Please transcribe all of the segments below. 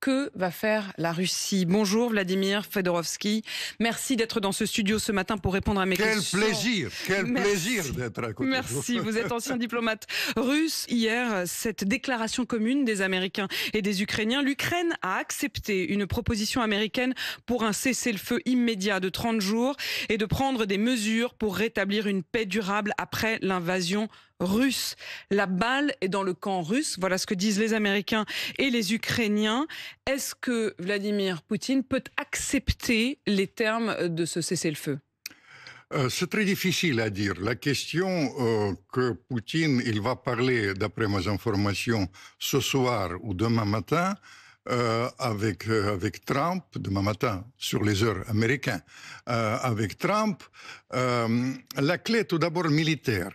que va faire la Russie? Bonjour Vladimir Fedorovski. Merci d'être dans ce studio ce matin pour répondre à mes questions. Quel plaisir d'être à côté de vous. Merci, vous êtes ancien diplomate russe. Hier, cette déclaration commune des Américains et des Ukrainiens, l'Ukraine a accepté une proposition américaine pour un cessez-le-feu immédiat de 30 jours et de prendre des mesures pour rétablir une paix durable après l'invasion russe. La balle est dans le camp russe. Voilà ce que disent les Américains et les Ukrainiens. Est-ce que Vladimir Poutine peut accepter les termes de ce cessez-le-feu? C'est très difficile à dire. La question que Poutine, il va parler, d'après mes informations, ce soir ou demain matin, avec Trump, demain matin, sur les heures américaines, avec Trump, la clé tout d'abord militaire.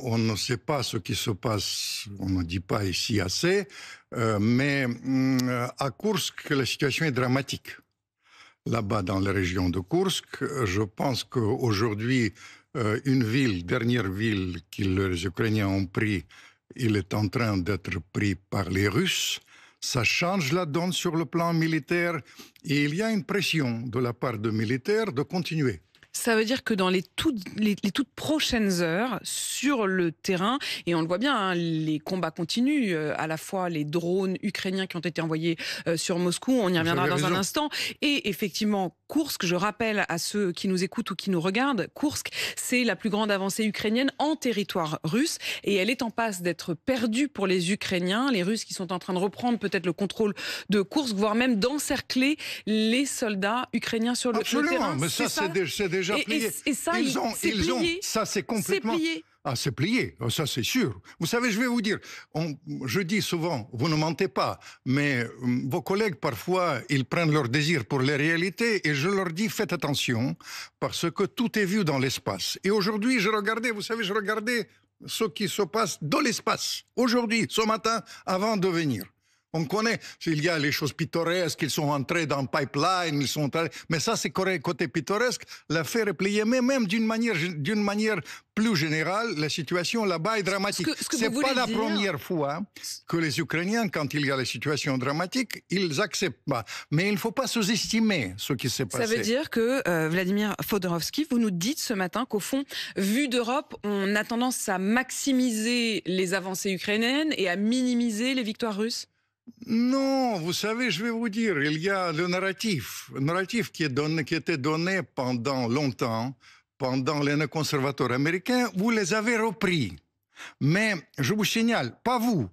On ne sait pas ce qui se passe, on ne dit pas ici assez, mais à Koursk, la situation est dramatique. Là-bas, dans la région de Koursk, je pense qu'aujourd'hui, une ville, dernière ville que les Ukrainiens ont pris, il est en train d'être pris par les Russes. Ça change la donne sur le plan militaire et il y a une pression de la part des militaires de continuer. Ça veut dire que dans les toutes prochaines heures, sur le terrain, et on le voit bien, hein, les combats continuent, à la fois les drones ukrainiens qui ont été envoyés sur Moscou, on y reviendra dans un instant, et effectivement, Koursk, je rappelle à ceux qui nous écoutent ou qui nous regardent, Koursk, c'est la plus grande avancée ukrainienne en territoire russe, et elle est en passe d'être perdue pour les Ukrainiens, les Russes qui sont en train de reprendre peut-être le contrôle de Koursk, voire même d'encercler les soldats ukrainiens sur le terrain. Absolument, mais ça c'est déjà plié. Et ça, c'est plié. Ça, c'est complètement... C'est plié. Ah, c'est plié, ça c'est sûr. Vous savez, je vais vous dire, je dis souvent, vous ne mentez pas, mais vos collègues, parfois, ils prennent leur désir pour les réalités, et je leur dis, faites attention, parce que tout est vu dans l'espace. Et aujourd'hui, je regardais ce qui se passe dans l'espace. Aujourd'hui, ce matin, avant de venir. On connaît, il y a les choses pittoresques, ils sont entrés dans le pipeline, mais ça c'est côté pittoresque, l'affaire est pliée, mais même d'une manière plus générale, la situation là-bas est dramatique. C'est pas la première fois que les Ukrainiens, quand il y a la situation dramatique, ils acceptent pas. Mais il ne faut pas sous-estimer ce qui s'est passé. Ça veut dire que, Vladimir Fedorovski, vous nous dites ce matin qu'au fond, vu d'Europe, on a tendance à maximiser les avancées ukrainiennes et à minimiser les victoires russes? Non, vous savez, je vais vous dire, il y a le narratif qui était donné pendant longtemps, pendant les conservateurs américains, vous les avez repris. Mais je vous signale, pas vous,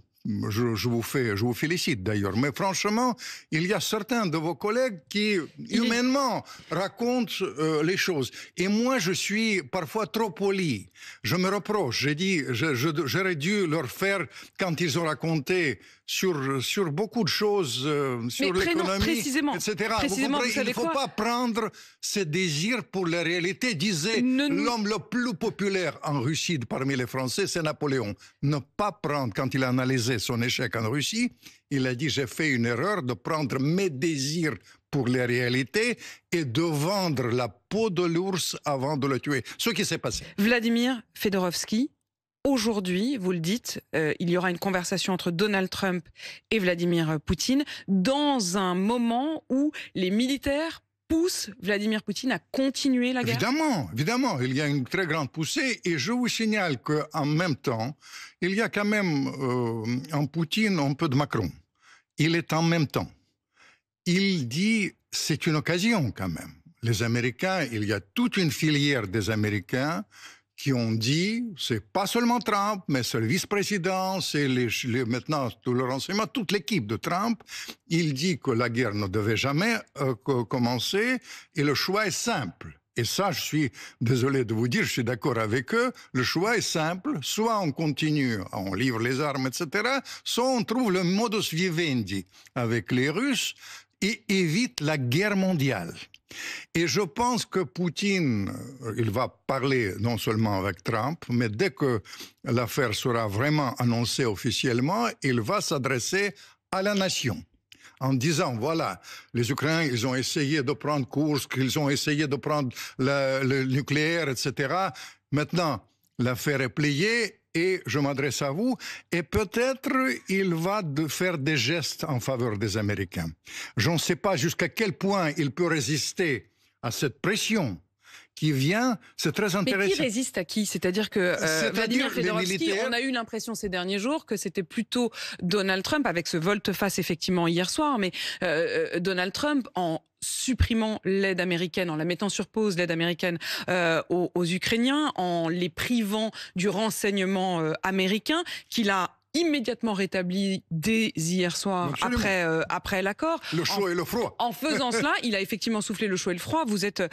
je vous félicite d'ailleurs, mais franchement, il y a certains de vos collègues qui, humainement, racontent les choses. Et moi, je suis parfois trop poli. Je me reproche, j'ai dit, j'aurais dû leur faire, quand ils ont raconté sur beaucoup de choses, sur l'économie, etc. Précisément, il ne faut pas prendre ces désirs pour la réalité. Disait l'homme le plus populaire en Russie parmi les Français, c'est Napoléon. Ne pas prendre, quand il a analysé son échec en Russie, il a dit, j'ai fait une erreur de prendre mes désirs pour les réalités et de vendre la peau de l'ours avant de le tuer. Ce qui s'est passé. Vladimir Fedorovski, aujourd'hui, vous le dites, il y aura une conversation entre Donald Trump et Vladimir Poutine dans un moment où les militaires pousse Vladimir Poutine à continuer la guerre? Évidemment, il y a une très grande poussée et je vous signale qu'en même temps, il y a quand même en Poutine un peu de Macron. Il est en même temps. Il dit, c'est une occasion quand même. Les Américains, il y a toute une filière des Américains qui ont dit, c'est pas seulement Trump, mais c'est le vice-président, c'est maintenant tout le renseignement, toute l'équipe de Trump. Il dit que la guerre ne devait jamais commencer et le choix est simple. Et ça, je suis désolé de vous dire, je suis d'accord avec eux, le choix est simple, soit on continue, on livre les armes, etc., soit on trouve le modus vivendi avec les Russes et évite la guerre mondiale. Et je pense que Poutine, il va parler non seulement avec Trump, mais dès que l'affaire sera vraiment annoncée officiellement, il va s'adresser à la nation en disant, voilà, les Ukrainiens, ils ont essayé de prendre Koursk, ils ont essayé de prendre le nucléaire, etc. Maintenant, l'affaire est pliée et je m'adresse à vous, et peut-être il va faire des gestes en faveur des Américains. Je ne sais pas jusqu'à quel point il peut résister à cette pression qui vient, c'est très intéressant. Mais qui résiste à qui? C'est-à-dire que Vladimir Fedorovski, on a eu l'impression ces derniers jours que c'était plutôt Donald Trump, avec ce volte-face effectivement hier soir, mais Donald Trump, en supprimant l'aide américaine, en la mettant sur pause, l'aide américaine aux Ukrainiens, en les privant du renseignement américain, qu'il a immédiatement rétabli dès hier soir après l'accord. Le chaud et le froid. En faisant cela, il a effectivement soufflé le chaud et le froid. Vous êtes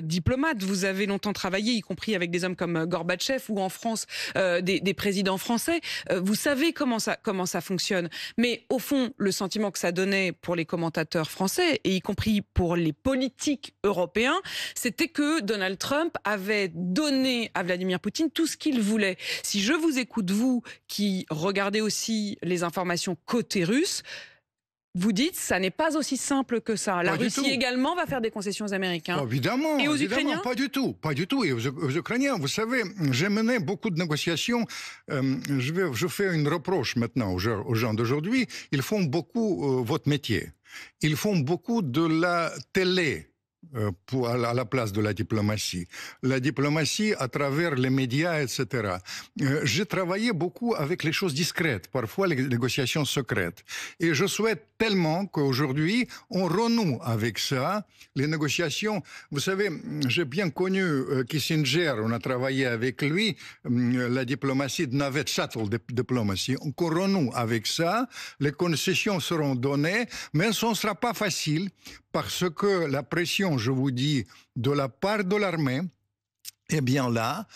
diplomate, vous avez longtemps travaillé, y compris avec des hommes comme Gorbatchev ou en France des présidents français. Vous savez comment ça fonctionne. Mais au fond, le sentiment que ça donnait pour les commentateurs français, et y compris pour les politiques européens, c'était que Donald Trump avait donné à Vladimir Poutine tout ce qu'il voulait. Si je vous écoute, vous qui regardez aussi les informations côté russe, vous dites ça n'est pas aussi simple que ça. La Russie également va faire des concessions aux Américains. Évidemment. Et aux Ukrainiens? Pas du tout. Pas du tout. Et aux Ukrainiens, vous savez, j'ai mené beaucoup de négociations. Je fais une reproche maintenant aux gens d'aujourd'hui. Ils font beaucoup votre métier. Ils font beaucoup de la télé. À la place de la diplomatie. La diplomatie à travers les médias, etc. J'ai travaillé beaucoup avec les choses discrètes, parfois les négociations secrètes. Et je souhaite tellement qu'aujourd'hui, on renoue avec ça, les négociations. Vous savez, j'ai bien connu Kissinger, on a travaillé avec lui, la diplomatie de navette shuttle diplomatie. On renoue avec ça, les concessions seront données, mais ce ne sera pas facile parce que la pression, je vous dis, de la part de l'armée, est bien là,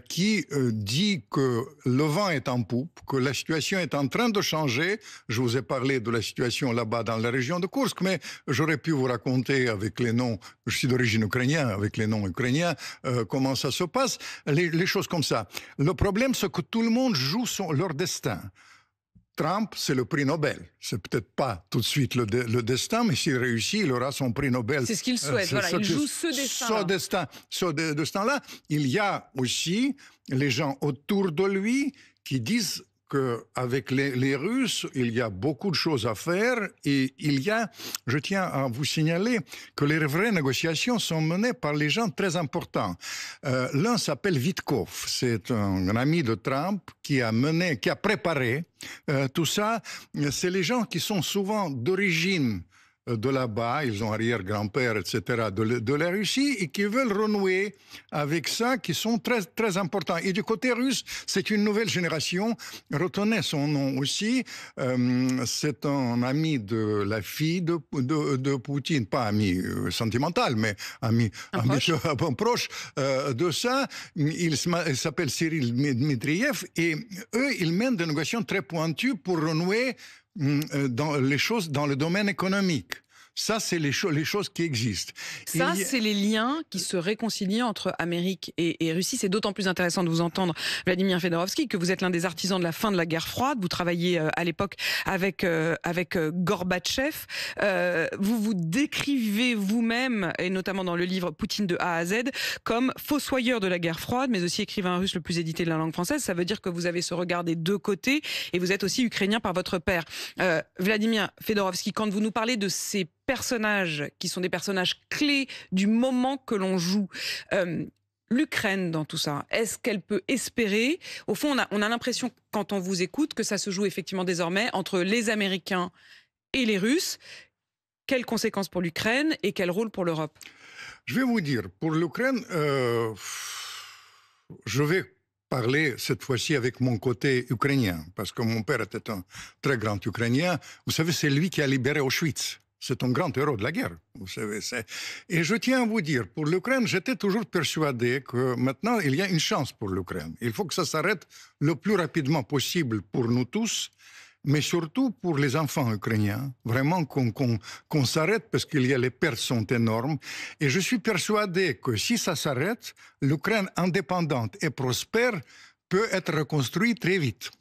qui dit que le vent est en poupe, que la situation est en train de changer. Je vous ai parlé de la situation là-bas dans la région de Kursk, mais j'aurais pu vous raconter avec les noms, je suis d'origine ukrainienne, avec les noms ukrainiens, comment ça se passe, les choses comme ça. Le problème, c'est que tout le monde joue leur destin. Trump, c'est le prix Nobel. C'est peut-être pas tout de suite le destin, mais s'il réussit, il aura son prix Nobel. C'est ce qu'il souhaite. Voilà, il joue ce destin. Ce destin-là. Il y a aussi les gens autour de lui qui disent qu'avec les Russes, il y a beaucoup de choses à faire et je tiens à vous signaler que les vraies négociations sont menées par les gens très importants. L'un s'appelle Witkov, c'est un ami de Trump qui a préparé tout ça. C'est les gens qui sont souvent d'origine de là-bas, ils ont arrière-grand-père, etc., de la Russie, et qui veulent renouer avec ça, qui sont très, très importants. Et du côté russe, c'est une nouvelle génération. Retenez son nom aussi. C'est un ami de la fille de Poutine, pas ami sentimental, mais ami proche de ça. Il s'appelle Cyril Dmitriev, et eux, ils mènent des négociations très pointues pour renouer dans le domaine économique. Ça, c'est les choses qui existent. Ça, c'est les liens qui se réconcilient entre Amérique et Russie. C'est d'autant plus intéressant de vous entendre, Vladimir Fedorovski, que vous êtes l'un des artisans de la fin de la guerre froide. Vous travaillez à l'époque avec Gorbatchev. Vous vous décrivez vous-même, et notamment dans le livre Poutine de A à Z, comme fossoyeur de la guerre froide, mais aussi écrivain russe le plus édité de la langue française. Ça veut dire que vous avez ce regard des deux côtés, et vous êtes aussi ukrainien par votre père. Vladimir Fedorovski, quand vous nous parlez de ces personnages qui sont des personnages clés du moment que l'on joue, l'Ukraine dans tout ça, est-ce qu'elle peut espérer, au fond on a l'impression quand on vous écoute que ça se joue effectivement désormais entre les Américains et les Russes. Quelles conséquences pour l'Ukraine et quel rôle pour l'Europe? Je vais vous dire, pour l'Ukraine, je vais parler cette fois-ci avec mon côté ukrainien, parce que mon père était un très grand Ukrainien. Vous savez, c'est lui qui a libéré Auschwitz. C'est un grand héros de la guerre, vous savez. Et je tiens à vous dire, pour l'Ukraine, j'étais toujours persuadé que maintenant, il y a une chance pour l'Ukraine. Il faut que ça s'arrête le plus rapidement possible pour nous tous, mais surtout pour les enfants ukrainiens. Vraiment qu'on s'arrête parce que les pertes sont énormes. Et je suis persuadé que si ça s'arrête, l'Ukraine indépendante et prospère peut être reconstruite très vite.